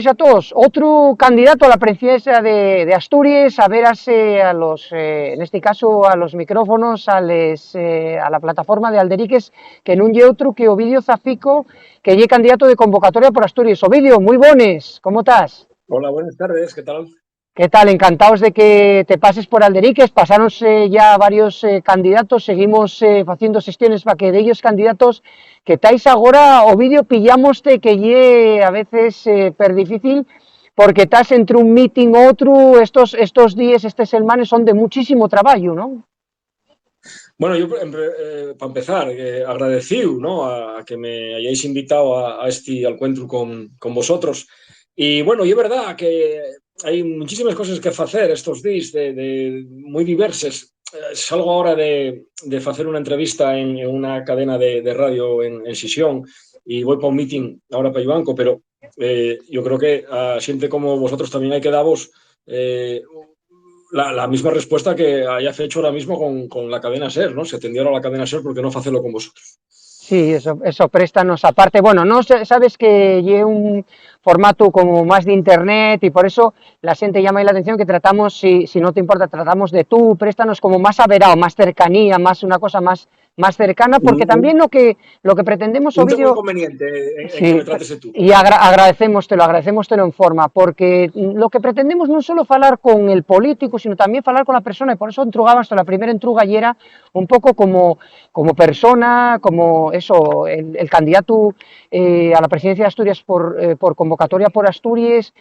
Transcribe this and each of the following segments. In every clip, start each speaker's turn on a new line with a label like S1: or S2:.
S1: a todos. Otro candidato a la presidencia de Asturias, a verase a los, en este caso, a los micrófonos, a la plataforma de Alderiques, que non lle outro que Ovidio Zafico, que lle candidato de convocatoria por Asturias. Ovidio, moi bones, como estás?
S2: Hola, buenas tardes, ¿qué tal?
S1: ¿Qué tal? Encantados de que te pases por Alderiques. Pasáronse ya varios candidatos, seguimos haciendo sesiones para que de ellos candidatos que estáis ahora, Ovidio, pillamoste que lle a veces per difícil, porque estás entre un meeting u otro, estos días, estas semanas son de muchísimo trabajo, ¿no?
S2: Bueno, yo para empezar, agradecido, ¿no?, a que me hayáis invitado a este encuentro con vosotros. Y bueno, y es verdad que hay muchísimas cosas que hacer estos días muy diversas. Salgo ahora de hacer una entrevista en una cadena de radio en Sisión y voy para un meeting ahora para Ibanco, pero yo creo que a gente como vosotros también hay que daros la misma respuesta que haya hecho ahora mismo con la cadena SER, ¿no? Se atendió a la cadena SER porque no hacerlo con vosotros.
S1: Sí, eso préstanos aparte. Bueno, no sabes que lleve un formato como más de internet y por eso la gente llama ahí la atención que tratamos, si no te importa, tratamos de tú, préstanos como más averado, más cercanía, más una cosa más cercana, porque también lo que pretendemos,
S2: No tengo
S1: Ovidio,
S2: inconveniente en que
S1: sí,
S2: me trates de tú.
S1: y agradecémostelo en forma, porque lo que pretendemos non solo falar con el político, sino tamén falar con la persona, e por eso entrugábamos, la primera entruga y era un pouco como persona, como eso, el candidato a la presidencia de Asturias por convocatoria por Asturias,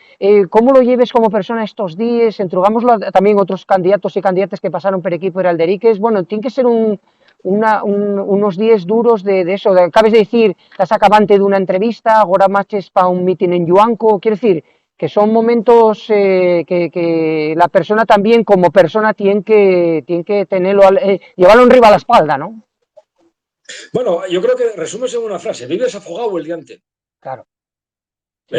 S1: ¿cómo lo lleves como persona estos días? Entrugámoslo tamén outros candidatos e candidatas que pasaron per equipo de Alderiques. Bueno, tiene que ser unos días duros de eso. Acabas de decir, estás acabante de una entrevista, ahora marches para un meeting en Yuanco. Quiero decir, que son momentos que la persona también, como persona, tiene que tenerlo, llevarlo arriba a la espalda, ¿no?
S2: Bueno, yo creo que resumes en una frase: vives afogado el día antes.
S1: Claro. Sí,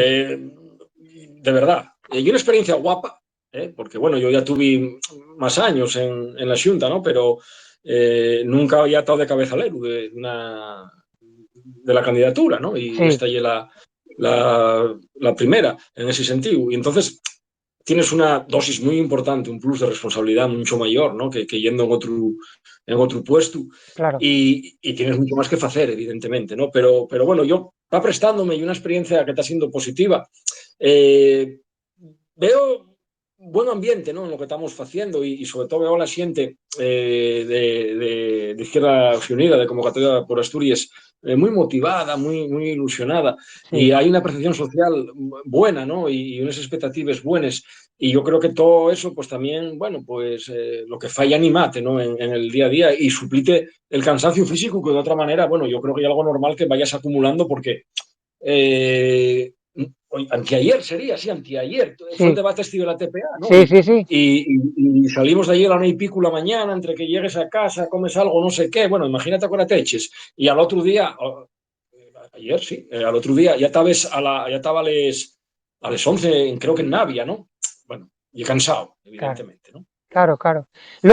S2: De verdad. Y una experiencia guapa, porque bueno, yo ya tuve más años en la Xunta, ¿no? Pero nunca había estado de cabezalero de la candidatura, ¿no? Y
S1: sí,
S2: esta es la primera en ese sentido. Y entonces tienes una dosis muy importante, un plus de responsabilidad mucho mayor, ¿no?, que yendo en otro puesto.
S1: claro.
S2: Y tienes mucho más que hacer, evidentemente, ¿no? Pero bueno, yo va prestándome y una experiencia que está siendo positiva. Veo buen ambiente, ¿no?, en lo que estamos haciendo y sobre todo veo a la gente de Izquierda Unida, de convocatoria por Asturias, muy motivada, muy ilusionada, y
S1: Sí.
S2: hay una percepción social buena, ¿no?, y unas expectativas buenas, y yo creo que todo eso pues también, bueno, pues lo que falla animate, ¿no?, en el día a día y suplite el cansancio físico que de otra manera, bueno, yo creo que hay algo normal que vayas acumulando porque anteayer sería, sí, anteayer, fue el
S1: Sí,
S2: debate este de la TPA, ¿no?
S1: sí, sí, sí.
S2: Y salimos de allí a la 1:15 la mañana, entre que llegues a casa, comes algo, no sé qué, bueno, imagínate con te eches, y al otro día, ayer sí, al otro día ya estaba a las 11, creo que en Navia, ¿no? Bueno, y cansado,
S1: Claro.
S2: evidentemente, ¿no?
S1: Claro, claro.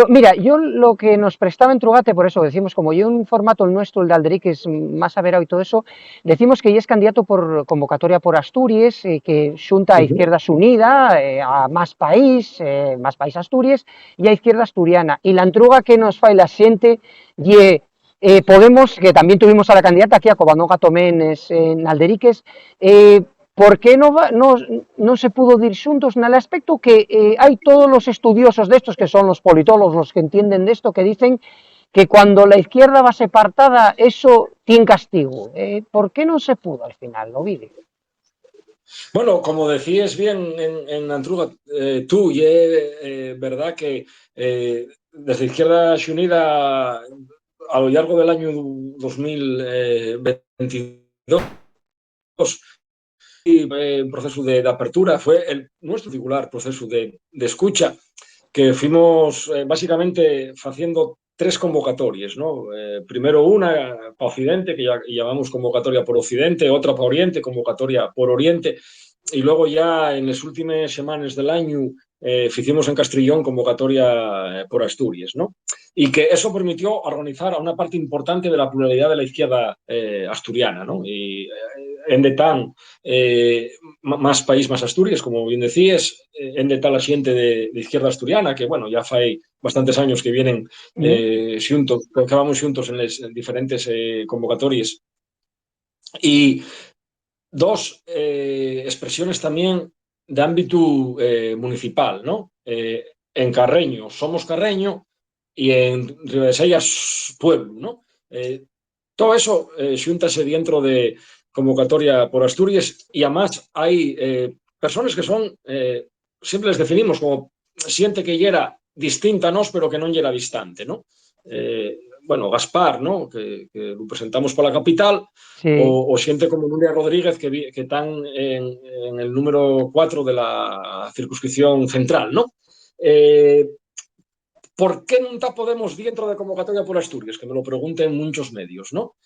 S1: Mira, yo lo que nos prestaba en Trugate, por eso decimos, como yo un formato el nuestro, el de Alderic, que es más averado y todo eso, decimos que ya es candidato por convocatoria por Asturias, que xunta a Izquierdas Unida, a Más País Asturias, y a Izquierda Asturiana. Y la entruga que nos fai la xente, y Podemos, que también tuvimos a la candidata aquí, a Covadonga Toménes, en Alderiques, ¿por qué no se pudo ir xuntos? En el aspecto que hay todos los estudiosos de estos, que son los politólogos, los que entienden de esto, que dicen que cuando la izquierda va separada, eso tiene castigo. ¿Por qué no se pudo al final, Ovidio?
S2: Bueno, como decías bien en Antruga, tú, y verdad que desde Izquierda Unida a lo largo del año 2022 un proceso de apertura, fue nuestro particular proceso de escucha, que fuimos básicamente haciendo tres convocatorias, ¿no? Primero una para Occidente, que ya llamamos convocatoria por Occidente, otra para Oriente, convocatoria por Oriente, y luego ya en las últimas semanas del año hicimos en Castrillón convocatoria por Asturias, ¿no? Y que eso permitió organizar a una parte importante de la pluralidad de la izquierda asturiana, ¿no? Y en detán más país, más Asturias, como bien decías, en detán la xente de izquierda asturiana, que, bueno, ya fai bastantes años que vienen xuntos, que vamos xuntos en les diferentes convocatorias. Y dos expresiones también de ámbito municipal, ¿no? En Carreño somos Carreño y en Ribesellas pueblo, ¿no? Todo eso xúntase dentro de convocatoria por Asturias y además hay personas que son, siempre les definimos como siente que era distinta a nos, pero que non era distante, ¿no? Bueno, Gaspar, ¿no? Que lo presentamos por la capital,
S1: Sí.
S2: o xente como Nuria Rodríguez que están en el número 4 de la circunscripción central, ¿no? ¿Por qué non está Podemos dentro de convocatoria por Asturias? Que me lo pregunten muchos medios, ¿no?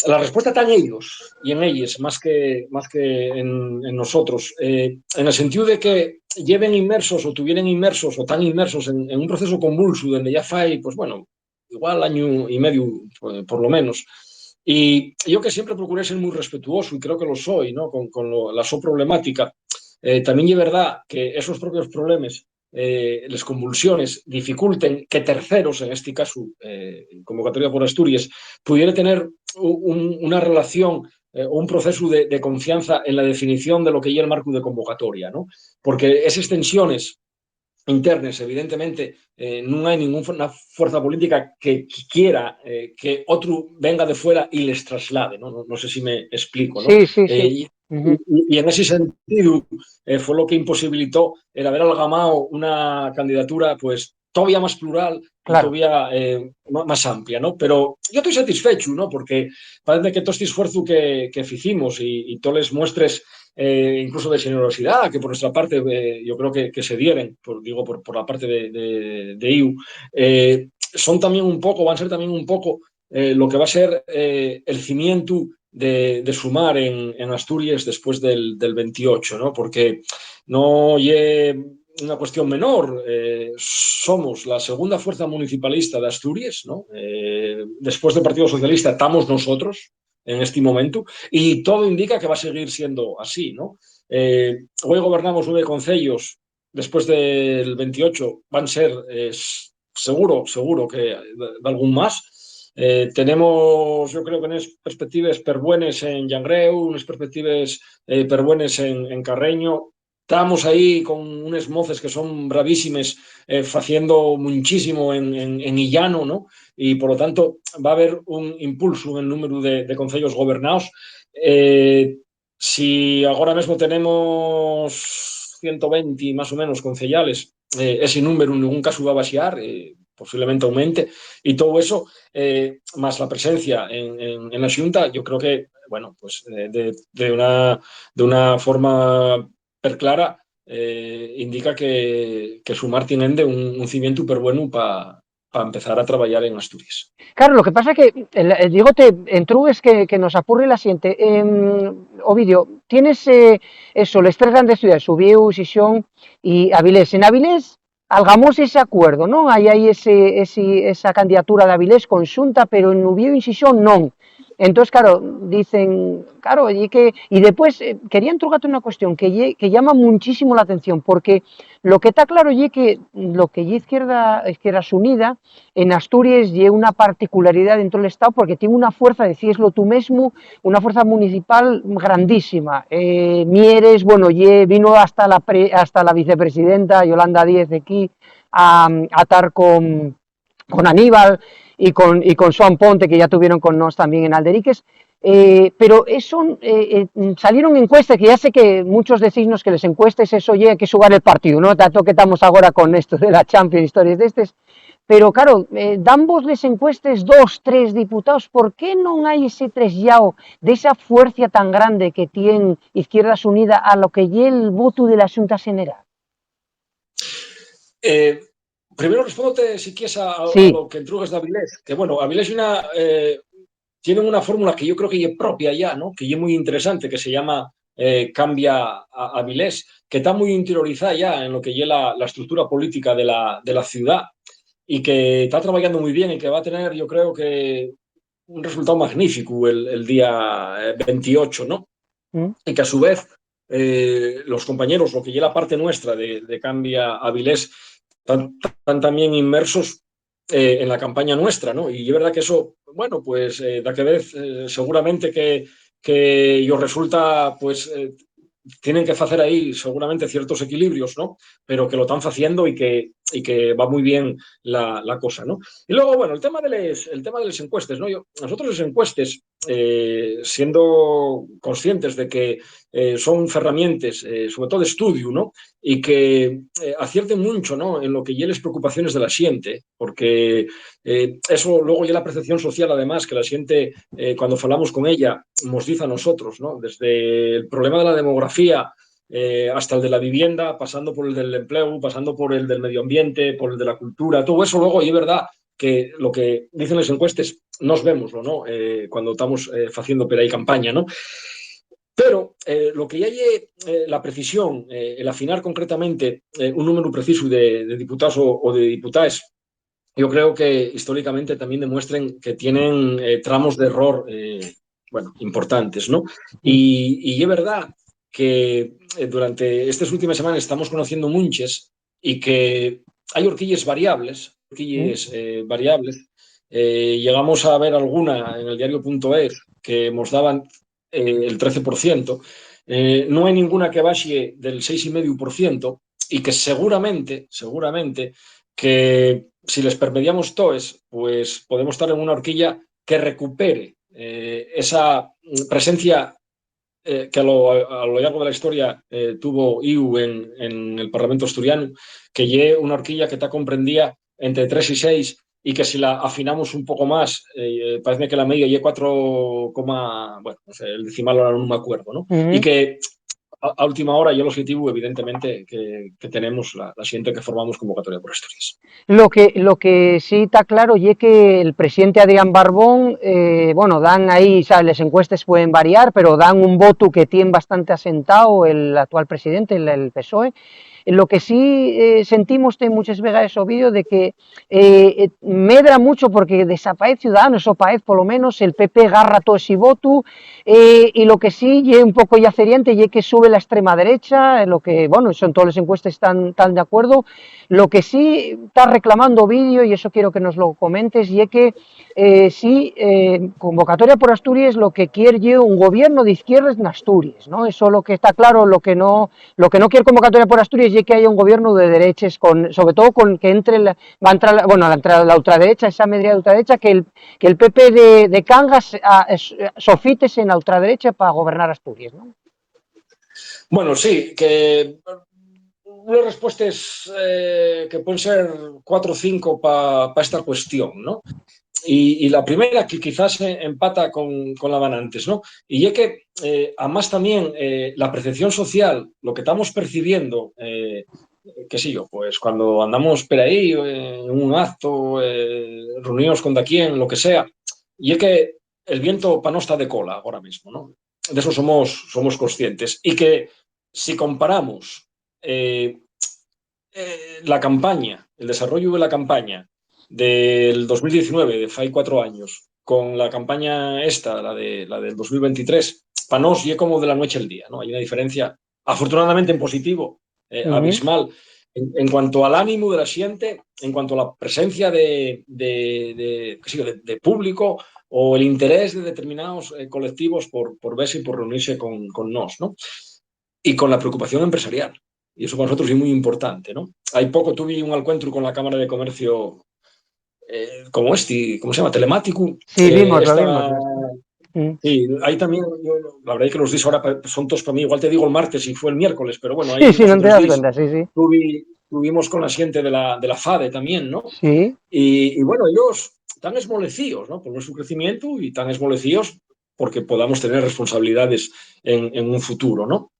S2: La respuesta está en ellos y en ellas, más que en nosotros, en el sentido de que lleven inmersos o tuvieran inmersos o tan inmersos en un proceso convulso donde ya fai, pues bueno, igual año y medio, por lo menos. Y yo que siempre procuré ser muy respetuoso y creo que lo soy, ¿no? Con la so problemática. También es verdad que esos propios problemas, las convulsiones, dificulten que terceros, en este caso, convocatoria por Asturias, pudiera tener una relación o un proceso de confianza en la definición de lo que es el marco de convocatoria, ¿no? Porque esas tensiones internas, evidentemente, no hay ninguna fuerza política que quiera que otro venga de fuera y les traslade, ¿no? No sé si me explico, ¿no?
S1: Sí, sí, sí.
S2: Y en ese sentido fue lo que imposibilitó el haber algamado una candidatura pues todavía más plural y
S1: Claro.
S2: todavía más amplia, ¿no? Pero yo estoy satisfecho, ¿no? Porque parece que todo este esfuerzo que hicimos y todos les muestres incluso de generosidad, que por nuestra parte yo creo que se dieren, por la parte de IU, son también un poco, van a ser también un poco lo que va a ser el cimiento de sumar en Asturias después del 28, ¿no? Porque no es una cuestión menor. Somos la segunda fuerza municipalista de Asturias, ¿no? Después del Partido Socialista estamos nosotros en este momento y todo indica que va a seguir siendo así, ¿no? Hoy gobernamos 9 concellos, después del 28 van a ser seguro que de algún más. Tenemos, yo creo que unas perspectivas perbuenas en Llangreu, unas perspectivas perbuenas en Carreño. Estamos ahí con unas moces que son bravísimas, haciendo muchísimo en Illano, ¿no? Y por lo tanto va a haber un impulso en el número de concellos gobernados. Si ahora mismo tenemos 120 más o menos concejales, ese número en ningún caso va a baixar, posiblemente aumente, y todo eso, más la presencia en la Xunta, yo creo que, bueno, pues de una forma per clara, indica que Sumar tiene un cimiento súper bueno para empezar a trabajar en Asturias.
S1: Claro, lo que pasa que, digote, en Trugues que nos apurre la siguiente. Ovidio, tienes eso, las tres grandes ciudades, Ubieu, Xixón y Avilés. En Avilés, algamos ese acuerdo, ¿no? Ahí hay esa candidatura de Avilés conxunta, pero en Ubieu y Xixón non. Entonces, claro, dicen, claro, y después quería entrugarte una cuestión que llama muchísimo la atención, porque lo que está claro es que lo que es Izquierda Unida en Asturias lleva una particularidad dentro del Estado porque tiene una fuerza, decíslo tú mismo, una fuerza municipal grandísima. Mieres, bueno, vino hasta la vicepresidenta Yolanda Díez de aquí a estar con Aníbal y con Joan Ponte, que ya tuvieron con nos también en Alderiques. Pero eso salieron encuestas, que ya sé que muchos decís que les encuestes eso ya hay que jugar el partido, ¿no? Tanto que estamos ahora con esto de la Champions, historias de estos. Pero claro, dan vos les encuestes 2, 3 diputados, ¿por qué no hay ese tresllao de esa fuerza tan grande que tiene Izquierdas Unidas a lo que es el voto de la Xunta General?
S2: Primero respóndote si quieres a
S1: Sí.
S2: lo que entrugas de Avilés, que bueno, Avilés tienen una fórmula que yo creo que es propia ya, ¿no? Que es muy interesante, que se llama Cambia a Avilés, que está muy interiorizada ya en lo que es la estructura política de la ciudad y que está trabajando muy bien y que va a tener, yo creo que un resultado magnífico el día 28, ¿no? Y que a su vez los compañeros, lo que ya la parte nuestra de Cambia Avilés, están también inmersos en la campaña nuestra, ¿no? Y es verdad que eso, bueno, pues da que ver seguramente que os resulta, pues tienen que hacer ahí seguramente ciertos equilibrios, ¿no? Pero que lo están haciendo y que va muy bien la cosa, ¿no? Y luego, bueno, el tema de las encuestes, ¿no? Nosotros las encuestes, siendo conscientes de que son herramientas, sobre todo de estudio, ¿no? Y que acierten mucho, ¿no? En lo que ya las preocupaciones de la gente, porque eso luego ya la percepción social, además, que la gente, cuando hablamos con ella, nos dice a nosotros, ¿no? Desde el problema de la demografía hasta el de la vivienda, pasando por el del empleo, pasando por el del medio ambiente, por el de la cultura, todo eso luego, y es verdad que lo que dicen las encuestas nos vemos, ¿no? Cuando estamos haciendo por ahí campaña, ¿no? Pero lo que ya hay la precisión, el afinar concretamente un número preciso de diputados o de diputadas, yo creo que históricamente también demuestran que tienen tramos de error, bueno, importantes, ¿no? Y es verdad que durante estas últimas semanas estamos conociendo muchas y que hay horquillas variables, llegamos a ver alguna en el diario.es que nos daban el 13%, no hay ninguna que baje del 6,5% y que seguramente que si les permediamos toes, pues podemos estar en una horquilla que recupere esa presencia que a lo largo de la historia tuvo IU en el Parlamento asturiano, que lleve una horquilla que está comprendía entre 3 y 6 y que si la afinamos un poco más, parece que la media lleve 4, bueno, no sé, el decimal ahora no me acuerdo, ¿no? Y que a última hora y el objetivo, evidentemente, que tenemos la siguiente que formamos convocatoria por Asturias.
S1: Lo que sí está claro es que el presidente Adrián Barbón, bueno, dan ahí, ¿sabes? Las encuestas pueden variar, pero dan un voto que tiene bastante asentado el actual presidente, el PSOE. Lo que sí sentimos muchas veces o vídeo de que medra mucho porque desaparece Ciudadanos o paez por lo menos el PP agarra todo ese voto y lo que sí es un poco yaceriente y es que sube la extrema derecha, lo que bueno, son todas las encuestas están de acuerdo. Lo que sí está reclamando vídeo, y eso quiero que nos lo comentes, y es que sí, convocatoria por Asturias lo que quiere un gobierno de izquierdas en Asturias, ¿no? Eso lo que está claro, lo que no quiere convocatoria por Asturias es que haya un gobierno de derechas, sobre todo con que va a entrar, bueno, la ultraderecha, esa medida de ultraderecha, que el PP de Cangas sofites en la ultraderecha para gobernar Asturias, ¿no?
S2: Bueno, sí, que unas respuestas que pueden ser 4 o 5 para esta cuestión, ¿no? Y la primera que quizás empata con la van antes, ¿no? Y es que, además también, la percepción social, lo que estamos percibiendo, qué sé yo, pues cuando andamos por ahí, en un acto, reunidos con de quién, lo que sea, y es que el viento para no está de cola ahora mismo, ¿no? De eso somos conscientes. Y que si comparamos la campaña, el desarrollo de la campaña del 2019, de hace 4 años, con la campaña esta, la del 2023, para nos y como de la noche al día, ¿no? Hay una diferencia, afortunadamente en positivo, abismal, en cuanto al ánimo de la gente, en cuanto a la presencia de público o el interés de determinados colectivos por verse y por reunirse con nos, ¿no? Y con la preocupación empresarial. Y eso para nosotros es muy importante, ¿no? Hay poco tuve un encuentro con la Cámara de Comercio como ¿cómo se llama? Telemático.
S1: Sí, lo vimos.
S2: Sí, ahí también, la verdad es que los días ahora son todos para mí, igual te digo el martes y fue el miércoles, pero bueno,
S1: sí,
S2: ahí
S1: sí, no te das cuenta, sí, sí.
S2: Tuvimos con la gente de la FADE también, ¿no?
S1: Sí.
S2: Y bueno, ellos están esmolecidos, ¿no? Por nuestro crecimiento y están esmolecidos porque podamos tener responsabilidades en un futuro, ¿no?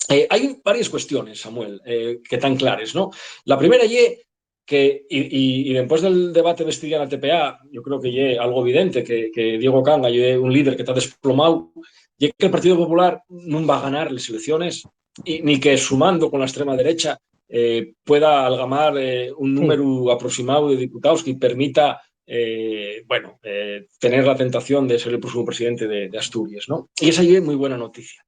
S2: Hay varias cuestiones, Samuel, que están claras, ¿no? La primera es que, y después del debate de este día en la TPA, yo creo que es algo evidente que Diego Canga es un líder que está desplomado, y que el Partido Popular no va a ganar las elecciones, ni que sumando con la extrema derecha pueda algamar un número aproximado de diputados que permita tener la tentación de ser el próximo presidente de Asturias, ¿no? Y esa es muy buena noticia.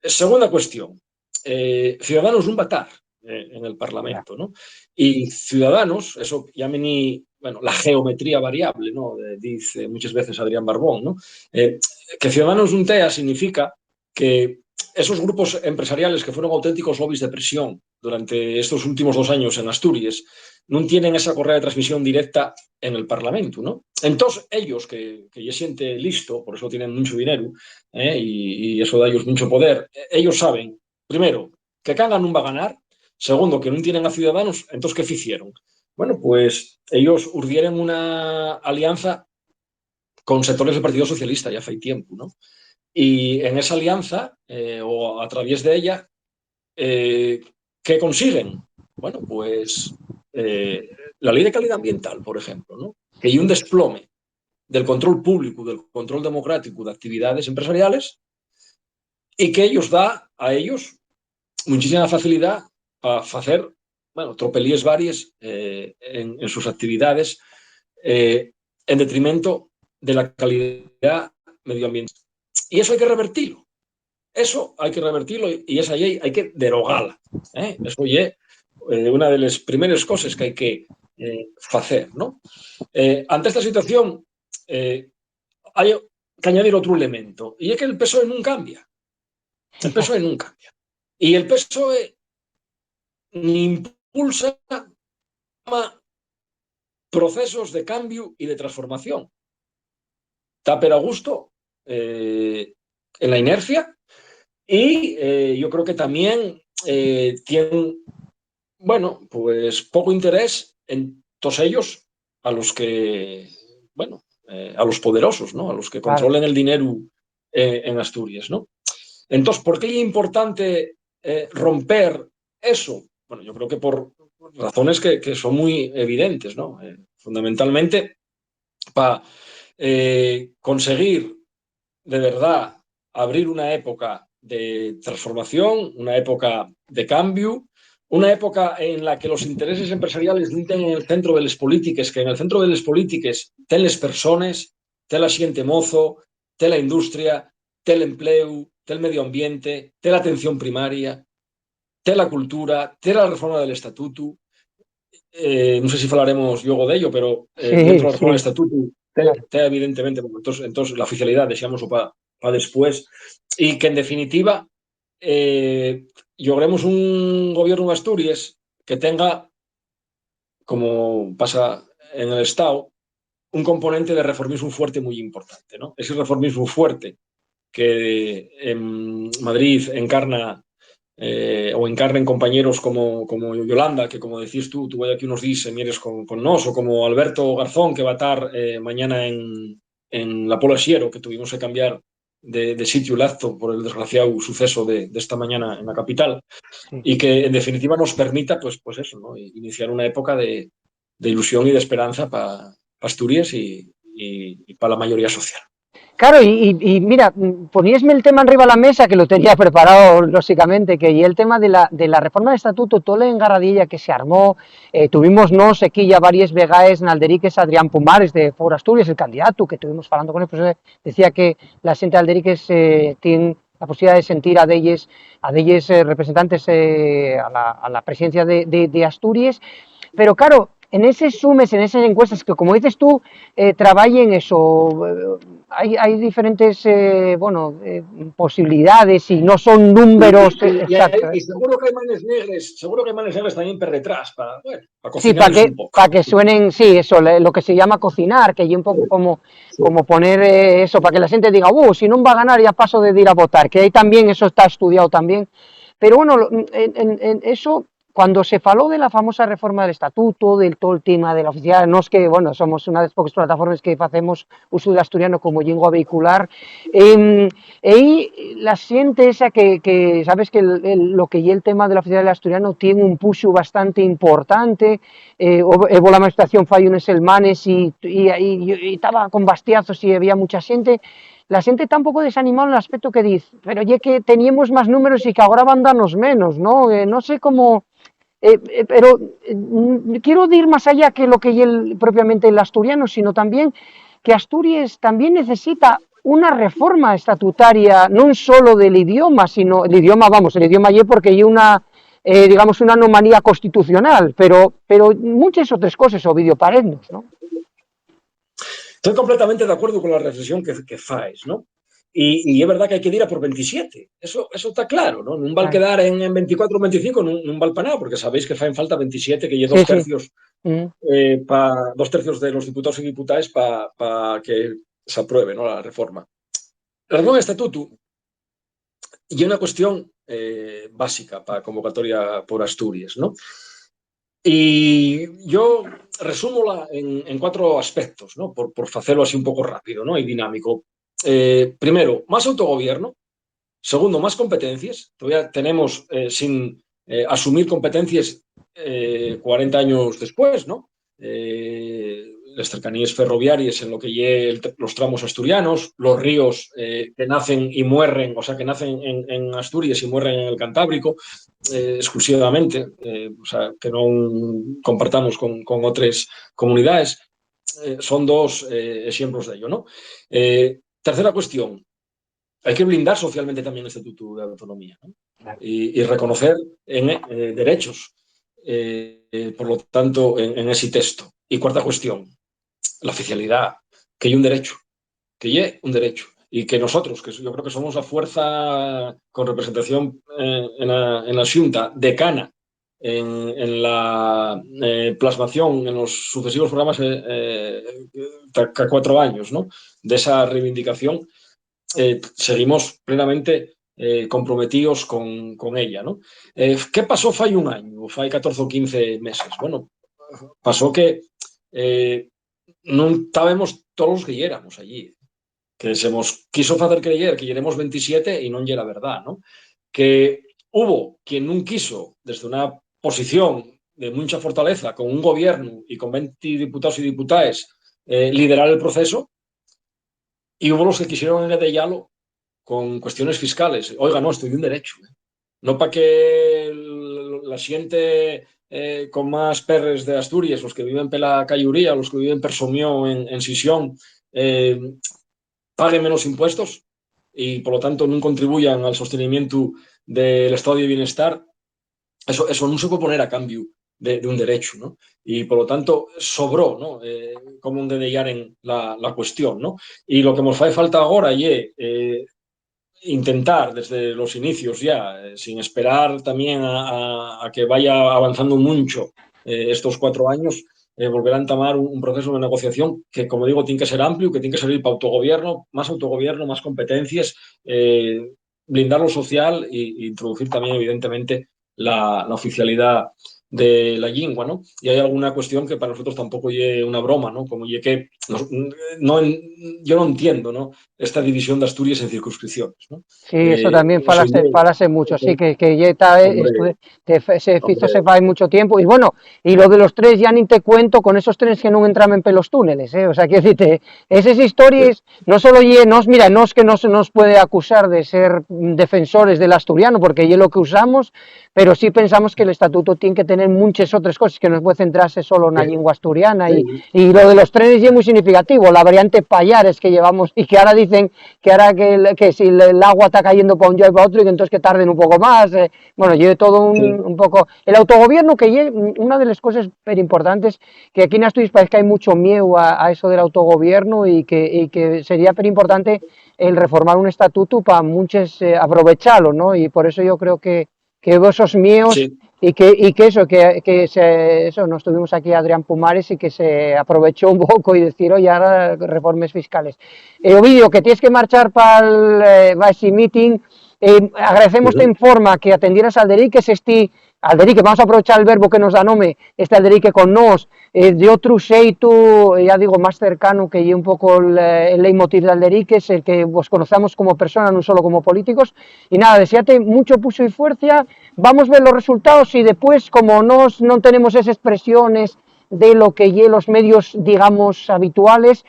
S2: Segunda cuestión, Ciudadanos non va estar en el Parlamento, ¿no? Y Ciudadanos, eso llamen la geometría variable, ¿no? Dice muchas veces Adrián Barbón, ¿no? Que Ciudadanos non tea significa que esos grupos empresariales que fueron auténticos lobbies de presión durante estos últimos 2 años en Asturias no tienen esa correa de transmisión directa en el Parlamento, ¿no? Entonces, ellos, que ya siente listo, por eso tienen mucho dinero, y eso da a ellos mucho poder, ellos saben, primero, que Canga non va a ganar, segundo, que non tienen a Ciudadanos, entonces, ¿qué hicieron? Bueno, pues ellos urdieron una alianza con sectores del Partido Socialista ya hace tiempo, ¿no? Y en esa alianza, o a través de ella, ¿qué consiguen? Bueno, pues la ley de calidad ambiental, por ejemplo, ¿no? Que hay un desplome del control público, del control democrático de actividades empresariales y que ellos da a ellos muchísima facilidad para hacer, tropelías varias en sus actividades en detrimento de la calidad medioambiental. Y eso hay que revertirlo. Eso hay que revertirlo y esa ley hay que derogarla. Eso es una de las primeras cosas que hay que hacer, ¿no? Ante esta situación hay que añadir otro elemento y es que el PSOE non cambia. El PSOE non cambia. Y el PSOE ni impulsa procesos de cambio y de transformación. Está pero a gusto en la inercia y yo creo que también tienen, pues poco interés en todos ellos a los que, a los poderosos, ¿no? A los que controlen el dinero en Asturias, ¿no? Entonces, ¿por qué es importante romper eso? Bueno, yo creo que por razones que son muy evidentes, ¿no? Fundamentalmente, para conseguir de verdad abrir una época de transformación, una época de cambio, una época en la que los intereses empresariales no estén en el centro de las políticas, que en el centro de las políticas estén las personas, esté la xente mozo, esté la industria, esté el empleo, esté el medio ambiente, esté la atención primaria, esté la cultura, esté la reforma del estatuto. No sé si falaremos luego de ello, pero dentro de la reforma del estatuto esté evidentemente, entonces la oficialidad, decíamos para después, y que en definitiva logremos un gobierno de Asturias que tenga, como pasa en el Estado, un componente de reformismo fuerte muy importante, ¿no? Ese reformismo fuerte que en Madrid encarna o encarnen compañeros como Yolanda, que como decís tú vaya aquí unos días mires con nos, o como Alberto Garzón, que va a estar mañana en la Pola Siero, que tuvimos que cambiar de sitio el acto por el desgraciado suceso de esta mañana en la capital, y que en definitiva nos permita pues eso, ¿no? Iniciar una época de ilusión y de esperanza para Asturias y para la mayoría social.
S1: Claro, y mira, poníesme el tema arriba de la mesa, que lo tenía preparado, lógicamente, que y el tema de la reforma del estatuto, toda la engaradilla que se armó, tuvimos nos aquí ya varias vegaes en Alderiques, Adrián Pumares de Foro Asturias, el candidato, que estuvimos hablando con él, pues decía que la gente de Alderiques tiene la posibilidad de sentir a ellos representantes a la presidencia de Asturias, pero claro, en esos sumes, en esas encuestas que, como dices tú, trabajen eso, hay diferentes posibilidades y no son números exactos.
S2: Y seguro que hay manes negres también por detrás, para
S1: sí, para que suenen, sí, eso, lo que se llama cocinar, que hay un poco como poner eso, para que la gente diga, si no va a ganar ya paso de ir a votar, que ahí también eso está estudiado también. Pero bueno, en eso, cuando se faló de la famosa reforma del estatuto, del todo el tema de la oficial, no es que, somos una de las pocas plataformas que hacemos uso del asturiano como lengua vehicular, y la siente esa que sabes que lo que y el tema de la oficial del asturiano tiene un push bastante importante, hubo la manifestación fai unos selmanes y estaba con bastiazos y había mucha gente. La gente está un poco desanimada en el aspecto que dice, pero ya que teníamos más números y que ahora van a darnos menos, ¿no? No sé cómo pero quiero ir más allá que lo que propiamente el asturiano, sino también que Asturias también necesita una reforma estatutaria, no solo del idioma, sino el idioma, vamos, el idioma porque hay una, digamos, una anomalía constitucional, pero muchas otras cosas, Ovidio Parednos, ¿no?
S2: Estoy completamente de acuerdo con la reflexión que faes, ¿no? Y es verdad que hay que ir a por 27, eso está claro, ¿no? No va a quedar en 24 o 25, no va para nada, porque sabéis que faen falta 27, que lleve dos tercios, dos tercios de los diputados y diputadas para que se apruebe, ¿no?, la reforma. La reforma del estatuto y una cuestión básica para convocatoria por Asturias, ¿no? Y yo resúmola en 4 aspectos, ¿no?, por hacerlo así un poco rápido, ¿no?, y dinámico. Primero, más autogobierno. Segundo, más competencias. Todavía tenemos sin asumir competencias 40 años después, ¿no? Las cercanías ferroviarias en lo que lleve los tramos asturianos, los ríos que nacen y mueren, o sea, que nacen en Asturias y mueren en el Cantábrico, exclusivamente, o sea, que no compartamos con otras comunidades. Son 2 ejemplos de ello, ¿no? Tercera cuestión, hay que blindar socialmente también el Estatuto de Autonomía, ¿no? Y reconocer derechos, por lo tanto, en ese texto. Y cuarta cuestión, la oficialidad, que hay un derecho, y que nosotros, que yo creo que somos la fuerza con representación en la Xunta decana en la plasmación en los sucesivos programas cada 4 años, ¿no?, de esa reivindicación, seguimos plenamente comprometidos con ella, ¿no? ¿Qué pasó fai un año, fai 14 o 15 meses? Bueno, pasó que non estábamos todos os que éramos allí, que se nos quiso facer creer que éramos 27 e non era verdad, ¿no? Que hubo quien non quiso, desde una posición de mucha fortaleza, con un gobierno y con 20 diputados y diputadas, liderar el proceso, y hubo los que quisieron engadellarlo con cuestiones fiscales. Oiga, no, estoy de un derecho. No para que la gente con más perres de Asturias, los que viven per la Cayuría, los que viven per Somió en Sisión, paguen menos impuestos y, por lo tanto, no contribuyan al sostenimiento del estado de bienestar. Eso no se puede poner a cambio de un derecho, ¿no? Y, por lo tanto, sobró, ¿no?, como un dedellar en la cuestión, ¿no? Y lo que nos hace falta ahora es intentar desde los inicios ya, sin esperar también a que vaya avanzando mucho estos 4 años, volver a entamar un proceso de negociación que, como digo, tiene que ser amplio, que tiene que servir para autogobierno, más competencias, blindar lo social e introducir también, evidentemente, la oficialidad de la lingua, ¿no? Y hay alguna cuestión que para nosotros tampoco es una broma, ¿no? Como que yo no entiendo, ¿no?, esta división de Asturias en circunscripciones, ¿no?
S1: Sí, eso también falase mucho, sí, que se hizo se fai mucho tiempo, y bueno, y lo de los tres ya ni te cuento con esos trenes que no entraban en los túneles, o sea, quiero decirte, esas historias no solo mira, no es que no se nos puede acusar de ser defensores del asturiano, porque es lo que usamos, pero sí pensamos que el estatuto tiene que tener muchas otras cosas, que no puede centrarse solo en la lengua asturiana, y lo de los trenes es muy significativo, la variante Payares que llevamos, y que ahora dicen que ahora que si el agua está cayendo para un lado y para otro, y que entonces que tarden un poco más, bueno, lleve todo un poco, el autogobierno, que lleve, una de las cosas pero importantes, que aquí en Asturias parece que hay mucho miedo a eso del autogobierno, y que sería pero importante el reformar un estatuto para muchos aprovecharlo, ¿no? Y por eso yo creo que esos miedos, sí. y que eso, nos tuvimos aquí a Adrián Pumares y que se aprovechó un poco y decir, oye, ahora reformes fiscales. Ovidio, que tienes que marchar para el meeting, agradecemos en forma que atendieras al Alderique, Alderique, vamos a aprovechar el verbo que nos da nome, Alderique con nos, de otro xeito, ya digo, más cercano, que es un poco el leitmotiv de Alderique, es el que vos conozcamos como personas, no solo como políticos, y nada, deseate mucho puso y fuerza, vamos a ver los resultados, y después, como no tenemos esas presiones de lo que llevan los medios, digamos, habituales,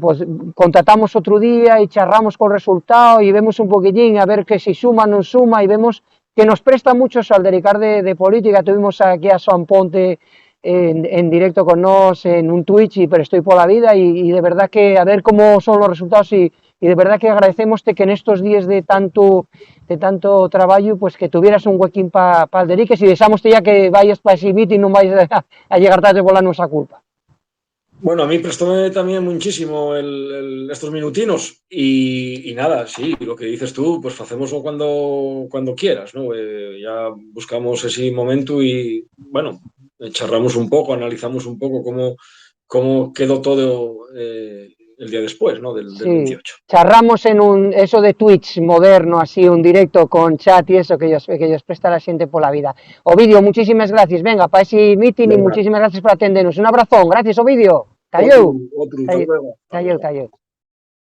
S1: pues contratamos otro día y charramos con el resultado y vemos un poquitín a ver que si suma o no suma, y vemos que nos presta mucho Saldericar de política. Tuvimos aquí a Joan Ponte en directo con nos en un Twitch, pero estoy por la vida y de verdad que a ver cómo son los resultados y de verdad que agradecemos que en estos días de tanto trabajo, pues que tuvieras un huequín para Alderiques y deseamos ya que vayas para ese meeting y no vayas a llegar tarde por la nuestra culpa.
S2: Bueno, a mí prestóme también muchísimo estos minutinos y nada, sí, lo que dices tú, pues hacemoslo cuando quieras, ¿no? Ya buscamos ese momento y, bueno, charramos un poco, analizamos un poco cómo quedó todo el día después, ¿no? Del
S1: Sí,
S2: 28.
S1: charramos en eso de Twitch moderno, así, un directo con chat y eso, que ellos presta la gente por la vida. Ovidio, muchísimas gracias. Venga, para ese meeting y
S2: Venga.
S1: muchísimas gracias por atendernos. Un abrazón. Gracias, Ovidio. Cayó.
S2: Otro, hasta luego.
S1: Cayó.